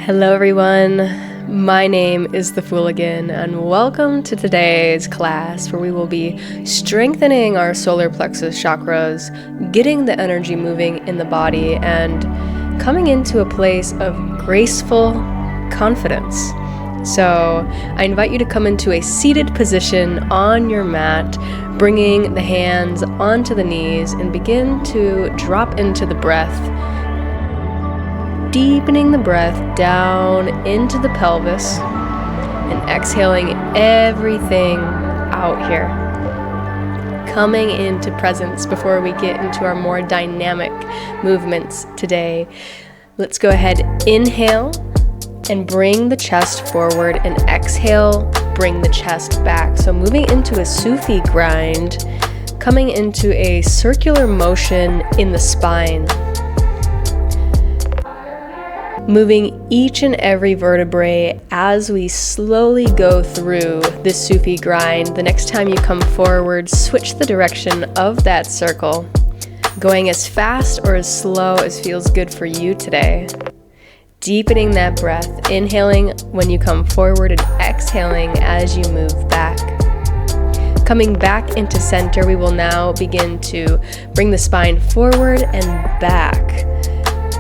Hello everyone, my name is the Phooligan and welcome to today's class where we will be strengthening our solar plexus chakras, getting the energy moving in the body and coming into a place of graceful confidence. So I invite you to come into a seated position on your mat, bringing the hands onto the knees and begin to drop into the breath. Deepening the breath down into the pelvis and exhaling everything out here. Coming into presence before we get into our more dynamic movements today. Let's go ahead, inhale and bring the chest forward and exhale, bring the chest back. So moving into a Sufi grind, coming into a circular motion in the spine. Moving each and every vertebrae as we slowly go through this Sufi grind. The next time you come forward, switch the direction of that circle, going as fast or as slow as feels good for you today. Deepening that breath, inhaling when you come forward and exhaling as you move back. Coming back into center, we will now begin to bring the spine forward and back.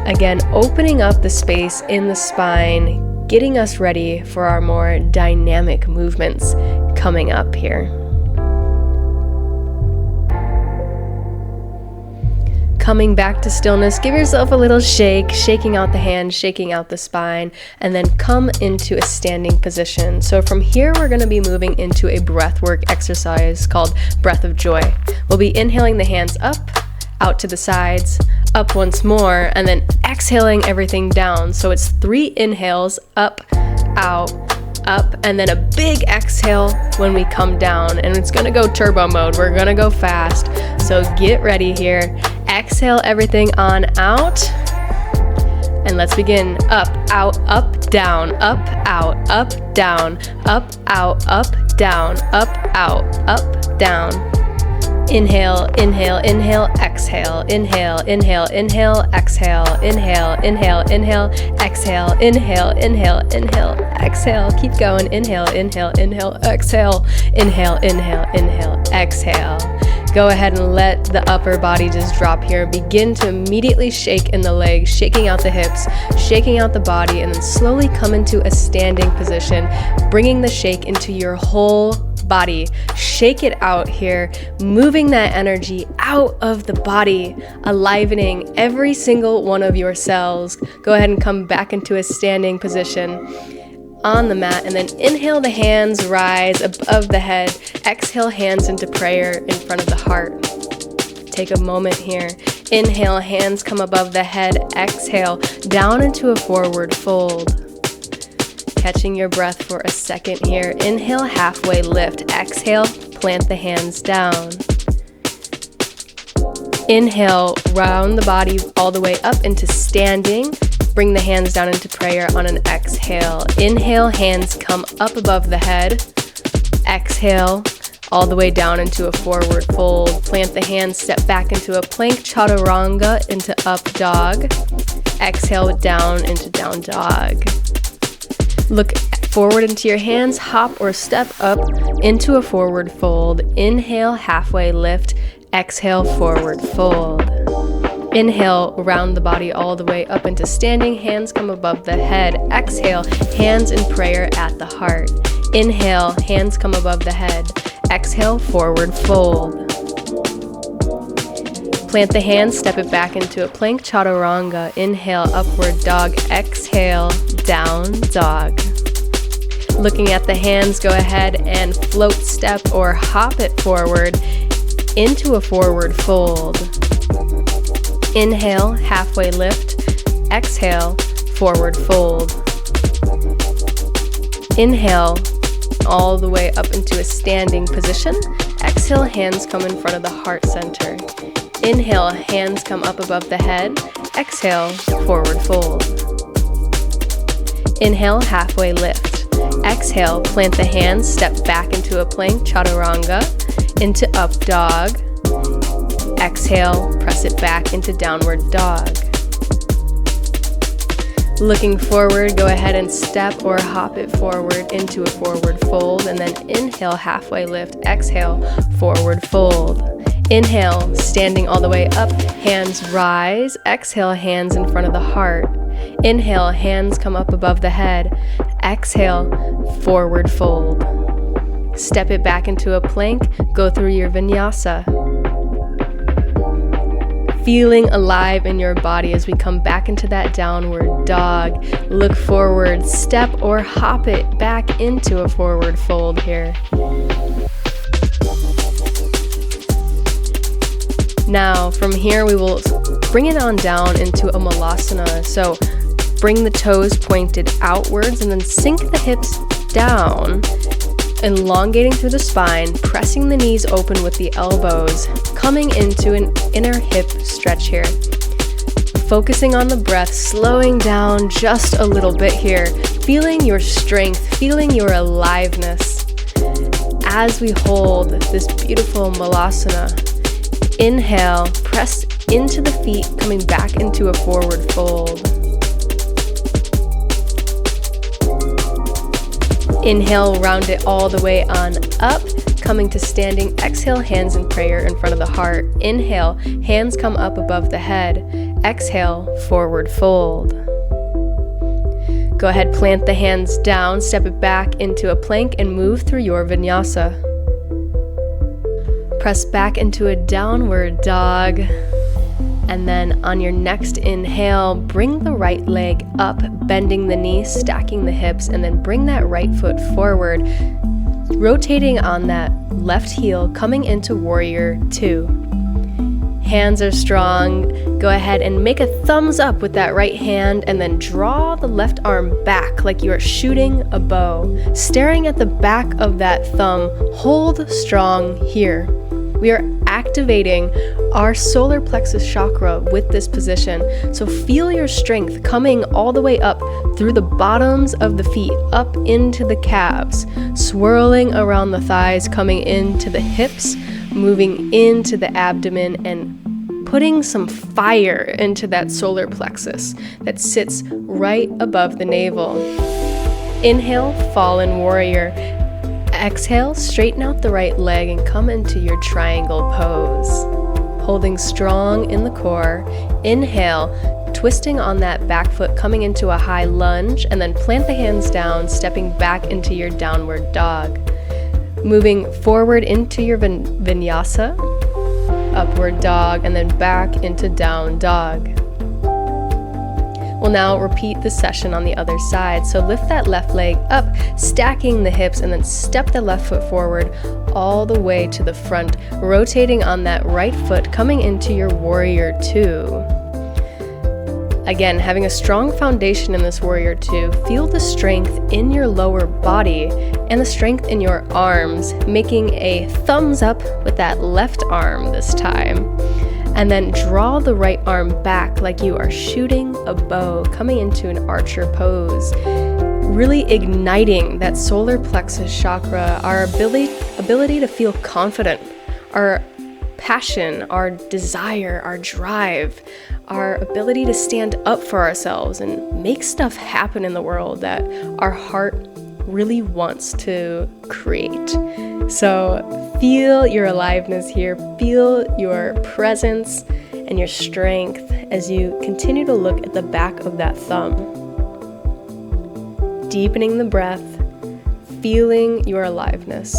Again, opening up the space in the spine, getting us ready for our more dynamic movements coming up here. Coming back to stillness, give yourself a little shake, shaking out the hands, shaking out the spine, and then come into a standing position. So from here, we're going to be moving into a breathwork exercise called Breath of Joy. We'll be inhaling the hands up, out to the sides, up once more, and then exhaling everything down. So it's 3 inhales, up, out, up, and then a big exhale when we come down. And it's gonna go turbo mode. We're gonna go fast. So get ready here. Exhale everything on out. And let's begin. Up, out, down, up, out, down, up, out, down, up, out, down. Inhale, inhale, inhale, exhale, inhale, inhale, inhale, exhale, inhale, inhale, inhale, exhale, inhale, inhale, inhale, exhale. Keep going. Inhale, inhale, inhale, exhale, inhale, inhale, inhale, exhale. Go ahead and let the upper body just drop here. Begin to immediately shake in the legs, shaking out the hips, shaking out the body, and then slowly come into a standing position, bringing the shake into your whole body. Shake it out here, moving that energy out of the body, enlivening every single one of your cells. Go ahead and come back into a standing position on the mat, and then inhale, the hands rise above the head. Exhale, hands into prayer in front of the heart. Take a moment here. Inhale, hands come above the head. Exhale, down into a forward fold. Catching your breath for a second here. Inhale, halfway lift. Exhale, plant the hands down. Inhale, round the body all the way up into standing. Bring the hands down into prayer on an exhale. Inhale, hands come up above the head. Exhale, all the way down into a forward fold. Plant the hands, step back into a plank chaturanga into up dog. Exhale, down into down dog. Look forward into your hands, hop or step up into a forward fold. Inhale, halfway lift. Exhale, forward fold. Inhale, round the body all the way up into standing. Hands come above the head. Exhale, hands in prayer at the heart. Inhale, hands come above the head. Exhale, forward fold. Plant the hands, step it back into a plank chaturanga. Inhale, upward dog. Exhale, down dog. Looking at the hands, go ahead and float, step, or hop it forward into a forward fold. Inhale, halfway lift. Exhale, forward fold. Inhale, all the way up into a standing position. Exhale, hands come in front of the heart center. Inhale, hands come up above the head. Exhale, forward fold. Inhale, halfway lift. Exhale, plant the hands, step back into a plank chaturanga, into up dog. Exhale, press it back into downward dog. Looking forward, go ahead and step or hop it forward into a forward fold, and then inhale, halfway lift, exhale, forward fold. Inhale, standing all the way up, hands rise, exhale, hands in front of the heart. Inhale, hands come up above the head, exhale, forward fold. Step it back into a plank, go through your vinyasa. Feeling alive in your body as we come back into that downward dog. Look forward, step or hop it back into a forward fold here. Now, from here, we will bring it on down into a malasana. So bring the toes pointed outwards and then sink the hips down, elongating through the spine, pressing the knees open with the elbows, coming into an inner hip stretch here. Focusing on the breath, slowing down just a little bit here, feeling your strength, feeling your aliveness as we hold this beautiful malasana. Inhale, press into the feet, coming back into a forward fold. Inhale, round it all the way on up, coming to standing. Exhale, hands in prayer in front of the heart. Inhale, hands come up above the head. Exhale, forward fold. Go ahead, plant the hands down, step it back into a plank, and move through your vinyasa. Press back into a downward dog. And then on your next inhale, bring the right leg up, bending the knee, stacking the hips, and then bring that right foot forward, rotating on that left heel, coming into warrior two. Hands are strong. Go ahead and make a thumbs up with that right hand, and then draw the left arm back like you are shooting a bow. Staring at the back of that thumb, hold strong here. We are activating our solar plexus chakra with this position. So feel your strength coming all the way up through the bottoms of the feet, up into the calves, swirling around the thighs, coming into the hips, moving into the abdomen, and putting some fire into that solar plexus that sits right above the navel. Inhale, fallen warrior. Exhale, straighten out the right leg and come into your triangle pose. Holding strong in the core. Inhale, twisting on that back foot, coming into a high lunge, and then plant the hands down, stepping back into your downward dog. Moving forward into your vinyasa, upward dog, and then back into down dog. We'll now repeat the session on the other side. So lift that left leg up, stacking the hips, and then step the left foot forward all the way to the front, rotating on that right foot, coming into your warrior two. Again, having a strong foundation in this warrior two, feel the strength in your lower body and the strength in your arms, making a thumbs up with that left arm this time. And then draw the right arm back like you are shooting a bow, coming into an archer pose. Really igniting that solar plexus chakra, our ability to feel confident, our passion, our desire, our drive, our ability to stand up for ourselves and make stuff happen in the world that our heart really wants to create. So feel your aliveness here, feel your presence and your strength as you continue to look at the back of that thumb. Deepening the breath, feeling your aliveness.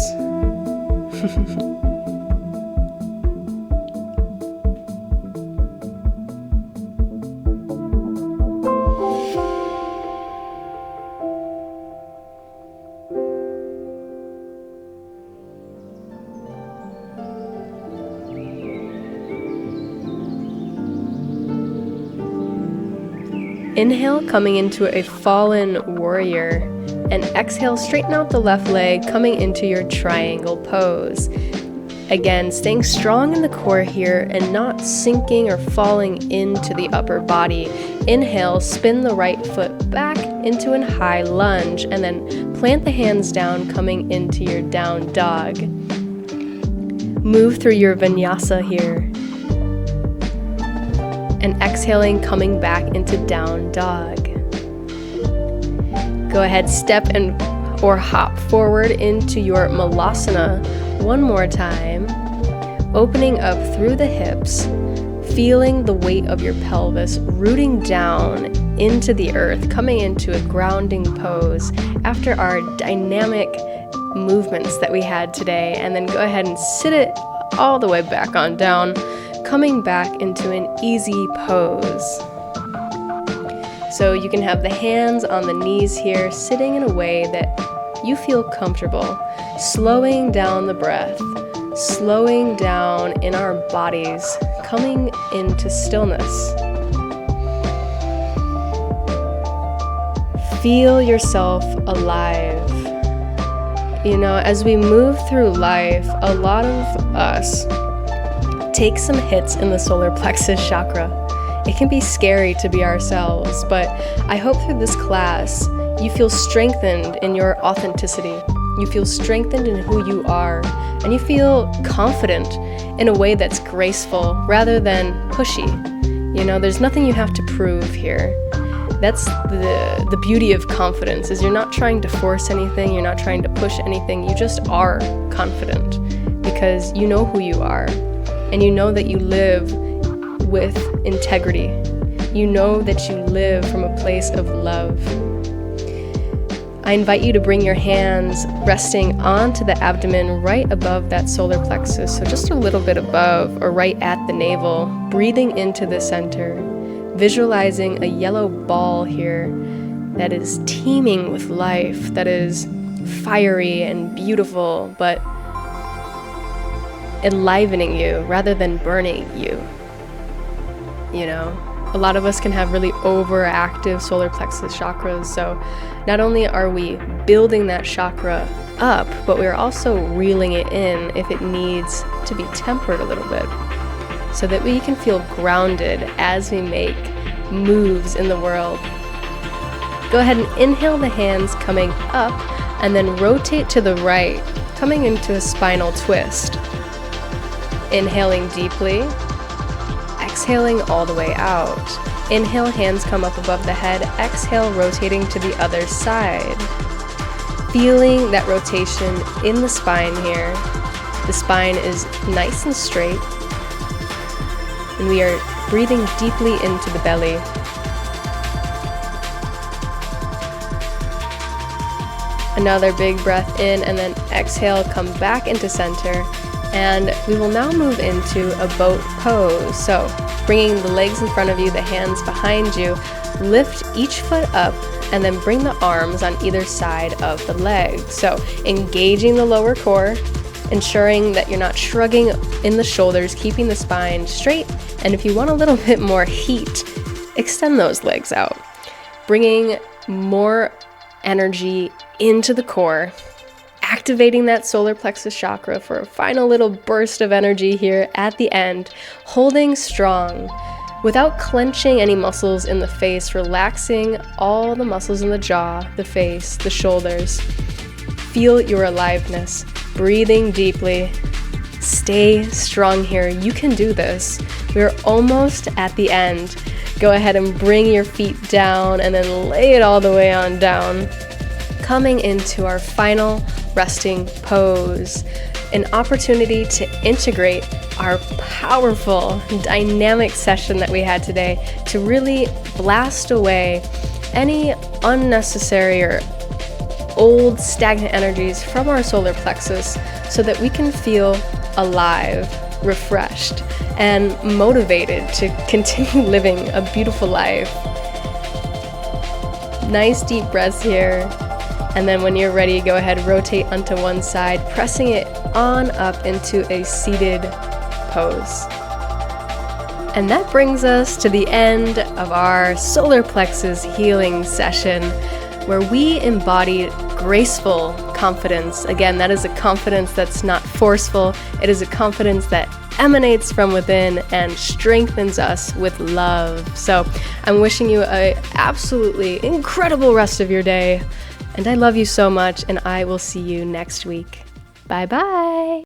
Inhale, coming into a fallen warrior, and exhale, straighten out the left leg, coming into your triangle pose. Again, staying strong in the core here and not sinking or falling into the upper body. Inhale, spin the right foot back into a high lunge, and then plant the hands down, coming into your down dog. Move through your vinyasa here. And exhaling, coming back into down dog. Go ahead, step and or hop forward into your malasana one more time, opening up through the hips, feeling the weight of your pelvis rooting down into the earth, coming into a grounding pose after our dynamic movements that we had today. And then go ahead and sit it all the way back on down, coming back into an easy pose. So you can have the hands on the knees here, sitting in a way that you feel comfortable, slowing down the breath, slowing down in our bodies, coming into stillness. Feel yourself alive. You know, as we move through life, a lot of us take some hits in the solar plexus chakra. It can be scary to be ourselves, but I hope through this class you feel strengthened in your authenticity. You feel strengthened in who you are, and you feel confident in a way that's graceful rather than pushy. You know, there's nothing you have to prove here. That's the beauty of confidence, is you're not trying to force anything, you're not trying to push anything, you just are confident because you know who you are, and you know that you live with integrity. You know that you live from a place of love. I invite you to bring your hands resting onto the abdomen right above that solar plexus, so just a little bit above or right at the navel, breathing into the center, visualizing a yellow ball here that is teeming with life, that is fiery and beautiful, but enlivening you rather than burning you. You know, a lot of us can have really overactive solar plexus chakras, so not only are we building that chakra up, but we're also reeling it in if it needs to be tempered a little bit, so that we can feel grounded as we make moves in the world. Go ahead and inhale the hands coming up, and then rotate to the right, coming into a spinal twist. Inhaling deeply, exhaling all the way out. Inhale, hands come up above the head. Exhale, rotating to the other side. Feeling that rotation in the spine here. The spine is nice and straight. And we are breathing deeply into the belly. Another big breath in, and then exhale, come back into center. And we will now move into a boat pose. So bringing the legs in front of you, the hands behind you, lift each foot up, and then bring the arms on either side of the leg. So engaging the lower core, ensuring that you're not shrugging in the shoulders, keeping the spine straight. And if you want a little bit more heat, extend those legs out, bringing more energy into the core, activating that solar plexus chakra for a final little burst of energy here at the end, holding strong without clenching any muscles in the face, relaxing all the muscles in the jaw, the face, the shoulders. Feel your aliveness, breathing deeply. Stay strong here. You can do this. We're almost at the end. Go ahead and bring your feet down and then lay it all the way on down. Coming into our final resting pose, an opportunity to integrate our powerful, dynamic session that we had today to really blast away any unnecessary or old stagnant energies from our solar plexus so that we can feel alive, refreshed, and motivated to continue living a beautiful life. Nice deep breaths here. And then when you're ready, go ahead, rotate onto one side, pressing it on up into a seated pose. And that brings us to the end of our solar plexus healing session, where we embodied graceful confidence. Again, that is a confidence that's not forceful. It is a confidence that emanates from within and strengthens us with love. So I'm wishing you an absolutely incredible rest of your day. And I love you so much, and I will see you next week. Bye-bye.